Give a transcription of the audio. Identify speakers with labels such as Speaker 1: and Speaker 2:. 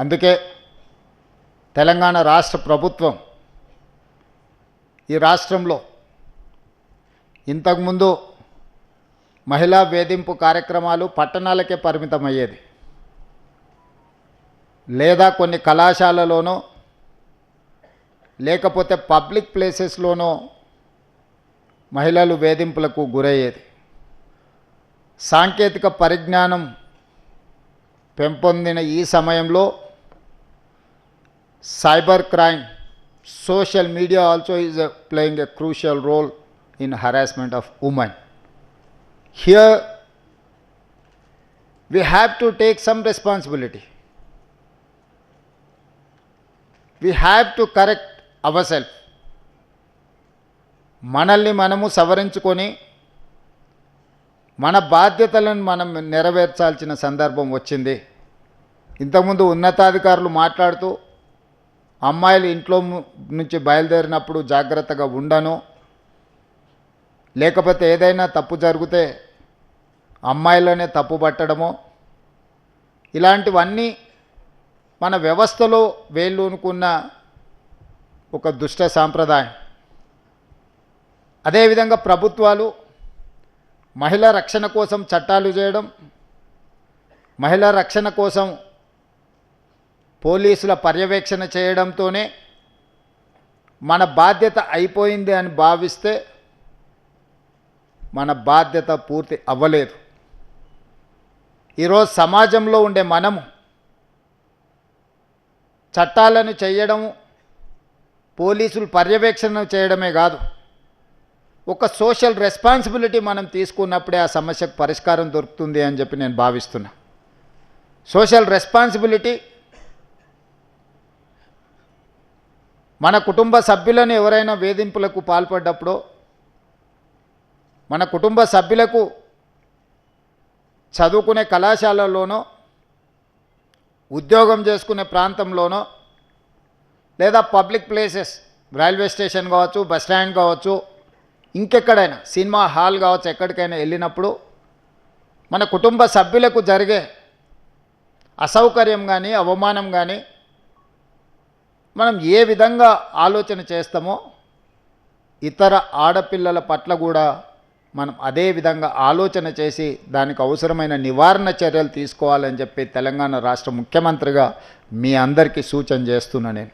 Speaker 1: అందుకే తెలంగాణ రాష్ట్ర ప్రభుత్వం ఈ రాష్ట్రంలో ఇంతకుముందు మహిళా వేధింపు కార్యక్రమాలు పట్టణాలకే పరిమితమయ్యేది, లేదా కొన్ని కళాశాలలోనో లేకపోతే పబ్లిక్ ప్లేసెస్లోనో మహిళలు వేధింపులకు గురయ్యేది. సాంకేతిక పరిజ్ఞానం పెంపొందిన ఈ సమయంలో cyber crime, social media also is playing a crucial role in harassment of women. Here we have to take some responsibility. We have to correct ourselves. మనల్ని మనము సవరించుకొని మన బాధ్యతలను మనం నెరవేర్చాల్సిన సందర్భం వచ్చింది. ఇంతకుముందు ఉన్నతాధికారులు మాట్లాడుతూ అమ్మాయిలు ఇంట్లో నుంచి బయలుదేరినప్పుడు జాగ్రత్తగా ఉండను, లేకపోతే ఏదైనా తప్పు జరిగితే అమ్మాయిలనే తప్పు పట్టడమో, ఇలాంటివన్నీ మన వ్యవస్థలో వేళ్ళూనుకున్న ఒక దుష్ట సాంప్రదాయం. అదేవిధంగా ప్రభుత్వాలు మహిళా రక్షణ కోసం చట్టాలు చేయడం, మహిళా రక్షణ కోసం పోలీసుల పర్యవేక్షణ చేయడంతోనే మన బాధ్యత అయిపోయింది అని భావిస్తే మన బాధ్యత పూర్తి అవ్వలేదు. ఈరోజు సమాజంలో ఉండే మనము చట్టాలను చేయడము, పోలీసులు పర్యవేక్షణ చేయడమే కాదు, ఒక సోషల్ రెస్పాన్సిబిలిటీ మనం తీసుకున్నప్పుడే ఆ సమస్యకు పరిష్కారం దొరుకుతుంది అని చెప్పి నేను భావిస్తున్నా. సోషల్ రెస్పాన్సిబిలిటీ మన కుటుంబ సభ్యులను ఎవరైనా వేధింపులకు పాల్పడ్డప్పుడు, మన కుటుంబ సభ్యులకు చదువుకునే కళాశాలలోనో, ఉద్యోగం చేసుకునే ప్రాంతంలోనో, లేదా పబ్లిక్ ప్లేసెస్, రైల్వే స్టేషన్ కావచ్చు, బస్ స్టాండ్ కావచ్చు, ఇంకెక్కడైనా సినిమా హాల్ కావచ్చు, ఎక్కడికైనా వెళ్ళినప్పుడు మన కుటుంబ సభ్యులకు జరిగే అసౌకర్యం కానీ అవమానం కానీ మనం ఏ విధంగా ఆలోచన చేస్తామో ఇతర ఆడపిల్లల పట్ల కూడా మనం అదే విధంగా ఆలోచన చేసి దానికి అవసరమైన నివారణ చర్యలు తీసుకోవాలని చెప్పి తెలంగాణ రాష్ట్ర ముఖ్యమంత్రిగా మీ అందరికీ సూచన చేస్తున్నా నేను.